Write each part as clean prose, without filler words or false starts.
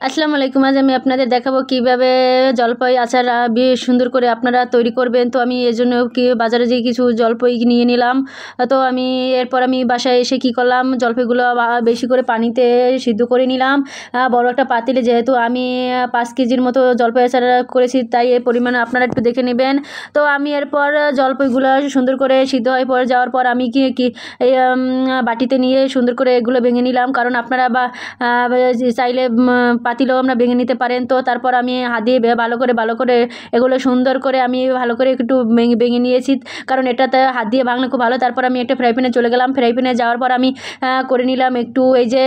আসসালামু আলাইকুম। আজ আমি আপনাদের দেখাবো কিভাবে জলপাই আচার বেশ সুন্দর করে আপনারা তৈরি করবেন। তো আমি এজন্য বাজারে যেয়ে কিছু জলপাই নিয়ে নিলাম। তো আমি এরপর আমি বাসায় এসে কী করলাম, জলপাইগুলো বেশি করে পানিতে সিদ্ধ করে নিলাম বড় একটা পাতিলে। যেহেতু আমি 5 কেজির মতো জলপাই আচার করেছি, তাই এই পরিমাণে আপনারা একটু দেখে নেবেন। তো আমি এরপর জলপাইগুলো সুন্দর করে সিদ্ধ হয়ে পড়ে যাওয়ার পর আমি কি এই বাটিতে নিয়ে সুন্দর করে এগুলো ভেঙে নিলাম। কারণ আপনারা চাইলে পাতিলেও আমরা ভেঙে নিতে পারেন। তো তারপর আমি হাত দিয়ে ভালো করে এগুলো সুন্দর করে আমি ভালো করে একটু ভেঙে নিয়েছি, কারণ এটাতে হাত দিয়ে ভাঙলে খুব ভালো। তারপর আমি একটা ফ্রাই প্যানে চলে গেলাম। ফ্রাই প্যানে যাওয়ার পর আমি করে নিলাম একটু এই যে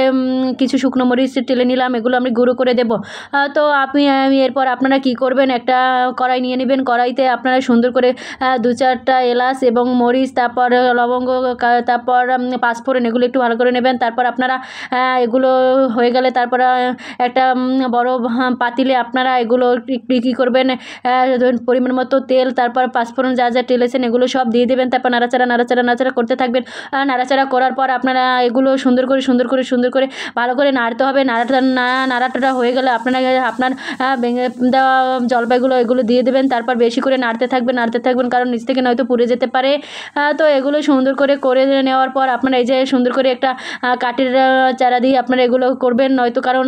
কিছু শুকনো মরিচ টেলে নিলাম, এগুলো আমি গুঁড়ো করে দেবো। তো আমি এরপর আপনারা কি করবেন, একটা কড়াই নিয়ে নেবেন। কড়াইতে আপনারা সুন্দর করে 2-4টা এলাচ এবং মরিচ, তারপর লবঙ্গ, তারপর পাঁচফোড়ন, এগুলো একটু ভালো করে নেবেন। তারপর আপনারা এগুলো হয়ে গেলে তারপর একটা বড় পাতিলে আপনারা এগুলো কী করবেন, পরিমাণ মতো তেল, তারপর পাঁচফোড়ন যা টেলেছেন এগুলো সব দিয়ে দেবেন। তারপর নাড়াচাড়া করতে থাকবেন। নাড়াচাড়া করার পর আপনারা এগুলো সুন্দর করে ভালো করে নাড়তে হবে। নাড়াটা হয়ে গেলে আপনারা আপনার ভেঙে দেওয়া জলপাইগুলো এগুলো দিয়ে দেবেন। তারপর বেশি করে নাড়তে থাকবেন, কারণ নিচ থেকে নয়তো পুড়ে যেতে পারে। তো এগুলো সুন্দর করে নেওয়ার পর আপনারা এই যে সুন্দর করে একটা কাঠের চারা দিয়ে আপনারা এগুলো করবেন, নয়তো কারণ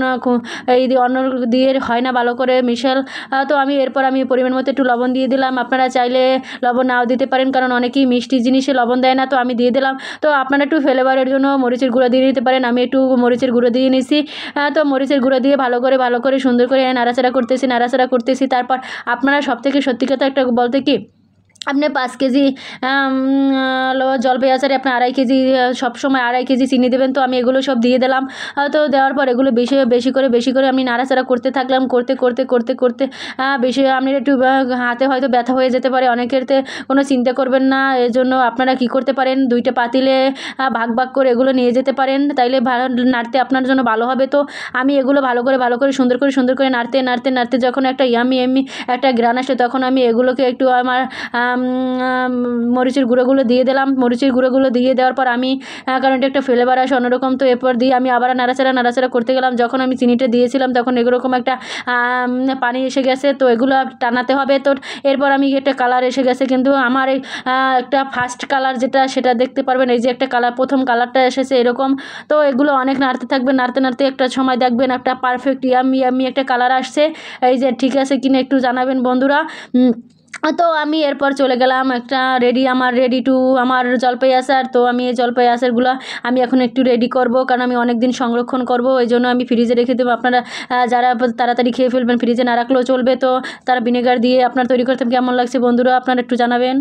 এই অন্য দিয়ে হয় না ভালো করে মিশাল। তো এরপর আমি পরিমাণ মতো একটু লবণ দিয়ে দিলাম। আপনারা চাইলে লবণ নাও দিতে পারেন, কারণ অনেকেই মিষ্টি জিনিসে লবণ দেয় না, তো আমি দিয়ে দিলাম। তো আপনারা একটু ফ্লেভারের জন্য মরিচের গুঁড়ো দিয়ে নিতে পারেন। আমি একটু মরিচের গুঁড়ো দিয়ে নিয়েছি। তো মরিচের গুঁড়ো দিয়ে ভালো করে সুন্দর করে নাড়াচাড়া করতেছি। তারপর আপনারা সবথেকে সত্যি কথা একটা বলতে কি, আপনি 5 কেজি জলপাই আচারে আপনি 2.5 কেজি, সবসময় 2.5 কেজি চিনি দেবেন। তো আমি এগুলো সব দিয়ে দিলাম। তো দেওয়ার পর এগুলো বেশি করে আমি নাড়াচাড়া করতে থাকলাম। করতে বেশি আপনি একটু হাতে হয়তো ব্যথা হয়ে যেতে পারে, অনেকেরতে কোনো চিন্তা করবেন না। এর জন্য আপনারা কি করতে পারেন, 2টা পাতিলে ভাগ করে এগুলো নিয়ে যেতে পারেন, তাইলে নাড়তে আপনার জন্য ভালো হবে। তো আমি এগুলো ভালো করে সুন্দর করে নাড়তে যখন একটা ইয়ামি একটা গ্রান আসে, তখন আমি এগুলোকে একটু আমার মরিচের গুঁড়োগুলো দিয়ে দিলাম। মরিচের গুঁড়োগুলো দিয়ে দেওয়ার পর আমি, কারণ এটা একটা ফ্লেভার আসে অন্যরকম, তো এরপর দিয়ে আমি আবার নাড়াচাড়া করতে গেলাম। যখন আমি চিনিটা দিয়েছিলাম তখন এরকম একটা পানি এসে গেছে, তো এগুলো টানাতে হবে। তো এরপর আমি একটা কালার এসে গেছে, কিন্তু আমার এই একটা ফার্স্ট কালার যেটা, সেটা দেখতে পারবেন, এই যে একটা কালার, প্রথম কালারটা এসেছে এরকম। তো এগুলো অনেক নাড়তে থাকবেন, নাড়তে একটা সময় দেখবেন একটা পারফেক্ট ইয়ামি একটা কালার আসছে। এই যে ঠিক আছে কিনা একটু জানাবেন বন্ধুরা। তো আমি এরপর চলে গেলাম একটা রেডি টু আমার জলপাই আচার। তো আমি এই জলপাই আচারগুলো আমি এখন একটু রেডি করব, কারণ আমি অনেক দিন সংরক্ষণ করব, এই জন্য আমি ফ্রিজে রেখে দেবো। আপনারা যারা তাড়াতাড়ি খেয়ে ফেলবেন, ফ্রিজে না রাখলেও চলবে। তো তারা ভিনেগার দিয়ে আপনার তৈরি করতে কেমন লাগছে বন্ধুরা, আপনারা একটু জানাবেন।